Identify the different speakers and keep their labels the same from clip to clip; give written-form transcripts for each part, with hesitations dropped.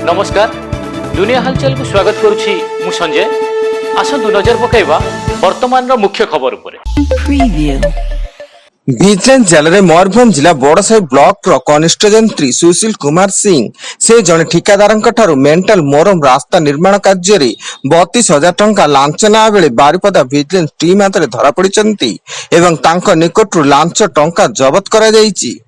Speaker 1: नमस्कार दुनिया हालचाल को स्वागत करुछि मु संजय। आसंतु नजर पकाइबा वर्तमान रो मुख्य खबर उपरे।
Speaker 2: विजिलेंस जेल रे मयूरभंज जिला बड़साही ब्लॉक रो कनिष्ठ जंत्री सुशील कुमार सिंह से जने ठिकादार मेंटल मोरम रास्ता निर्माण कार्य रे 32,000 टंका लांच ना बेले बारिपदा विजिलेंस टीम हाथ धरा पड़िचंती एवं तांको निकटरू लांच टंका जब्त करा जायछि।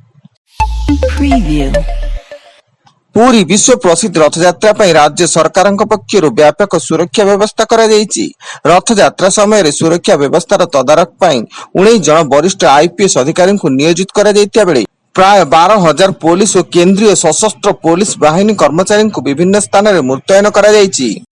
Speaker 2: पूरी विश्व प्रसिद्ध रथयात्रा पर राज्य सरकार पक्षर व्यापक सुरक्षा व्यवस्था करा जायछि। रथयात्रा समय सुरक्षा व्यवस्थार तदारख पाई 19 जन वरिष्ठ आईपीएस अधिकारी को नियोजित करा जायतिया बेले प्राय 12,000 पुलिस और केंद्रीय सशस्त्र पुलिस बाहिनी कर्मचारी को विभिन्न स्थान में मुतयन करा जायछि।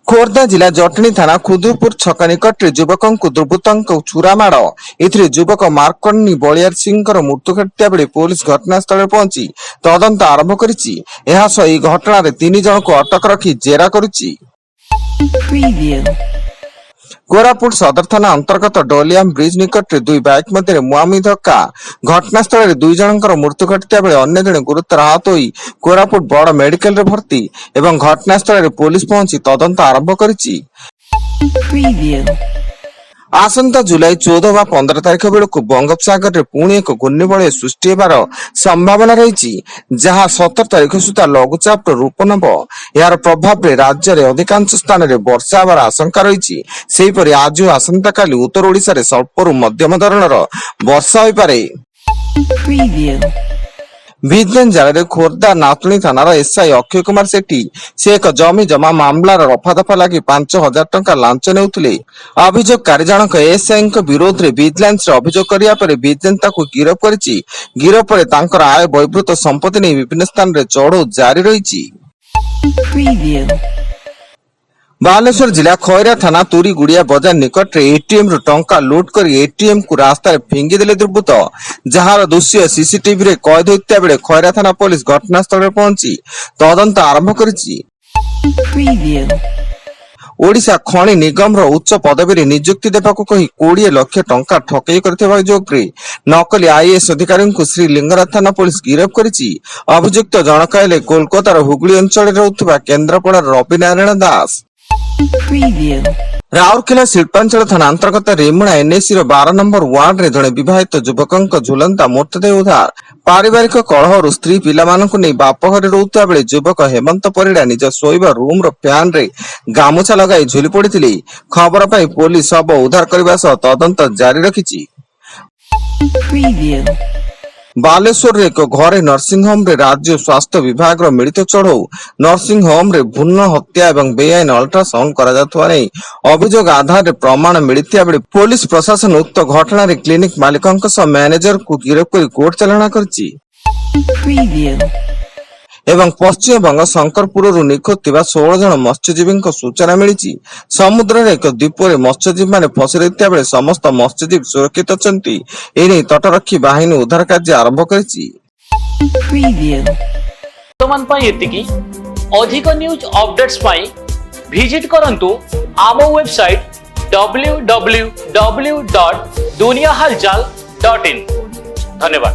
Speaker 2: खोर्धा जिला जटनी थाना खुदुरपुर छक निकट युवकों दुर्बृत्तों छुरामाड़ एथिरे युवक मार्कंडी बलियार सिंह मृत्यु घटिया बेले पुलिस घटनास्थल पहुंची तदंत आरंभ करिछि। एहा सह ई घटना रे 3 जन को अटक रखी जेरा करिछि। कोरापुट सदर थाना अंतर्गत डोलियाम ब्रिज निकट 2 बाइक मध्य मुहांमुही धक्का घटनास्थल में 2 जनकर मृत्यु घटिया बेले अन्य जने गुरुतर आहत होई कोरापुट बड़ मेडिकल रे भर्ती एवं घटनास्थल में पुलिस पहुंची तदंत आरंभ करिछि। आसंता जुलाई 14 व 15 तारिख बेलू बंगोपसागर रे पुणी एक घूर्णिबलय सृष्टि होबार संभावना रही जहां 17 तारिख सुधा लघुचाप रूप नब। यार प्रभाव रे राज्य रे अधिकांश स्थान रे वर्षा होबार आशंका रही। सेहीपरि आज आसंता काली उत्तर ओडिशा रे स्वल्परू मध्यम धरणर वर्षा होई पारे। विजिलेंस जेल रे खोर्धा नातुणी थानार एसआई अक्षय कुमार सेठी से एक जमी जमा मामलार रफादफा लगी 5,000 टंका लांच नेउथिले। अभियोगकारी जनक एसआई विरोध रे विजिलेंस रे अभियोग करिया परे विजिलेंस ताकू गिरफ करिछि। गिरफ परे तांकर आय बहिर्भूत संपत्ति नै विभिन्न स्थान रे चढ़ाऊ जारी रहिछि। बालेश्वर जिला खैरा थाना तुरी गुड़िया बाजार निकट एटीएम रु टंका लूट कर एटीएम को रास्ता रे फिंगी देले दुर्बृत्त जहार दृश्य सीसीटीवी रे कैद होइता बेले खैरा थाना पुलिस घटनास्थल रे पहुंची तदंत आरंभ करिछि। ओडिशा खनि निगम रो उच्च पदवी रे नियुक्ति देबाकू कही 20 लाख टंका ठकेई करथिबा अभियोगरे नकली आईएएस अधिकारी को श्री लिंगराज थाना पुलिस गिरफ करिछि। अभियुक्त जनक हेले कोलकाता रो हुगली अंचल रे रहउथिबा केन्द्रापड़ा रवि नारायण दास। राउरकेला शिल्पांचल थाना अंतर्गत रेमुणा एनएसी 12 नंबर वार्ड रे जड़े विवाहित युवकों झुलंता मृतदेह उद्धार। पारिवारिक कलह स्त्री पिलामानकु नै बाप घरे रहउता बेले युवक हेमंत परिडा निज सोइबा रूम रो फैन रे गामुछा लगाई झुली पड़िथिले। खबर पाई पुलिस शव उद्धार करबा सह तदंत जारी रखिछि। बालेश्वर एक घरे नर्सिंग होम रे राज्य स्वास्थ्य विभाग रो मिलित चढ़ाऊ नर्सिंग होम रे भ्रूण हत्या एवं बेआईन अल्ट्रासाउंड करा जातुवा नै अभियोग आधार रे प्रमाण मिलिथिया बेले पुलिस प्रशासन उक्त घटना रे क्लिनिक मालिकंक सह मैनेजर को गिरफ करी कोर्ट चालाना करछि। एवं पश्चिम बंग शंकरपुर निखोज 16 जन मत्स्यजीवी सूचना मिली। समुद्र एक द्वीप में मत्स्यजीवी मैंने फसी रही बेले समस्त मत्स्यजीवी सुरक्षित अछंती। एने तटरक्षी बाहिनी उद्धार कार्य आरंभ करिछि।
Speaker 1: वर्तमान पाई एतिकी अधिक न्यूज अपडेट्स पाई विजिट करंतु आम वेबसाइट www.duniyahalchal.in। धन्यवाद।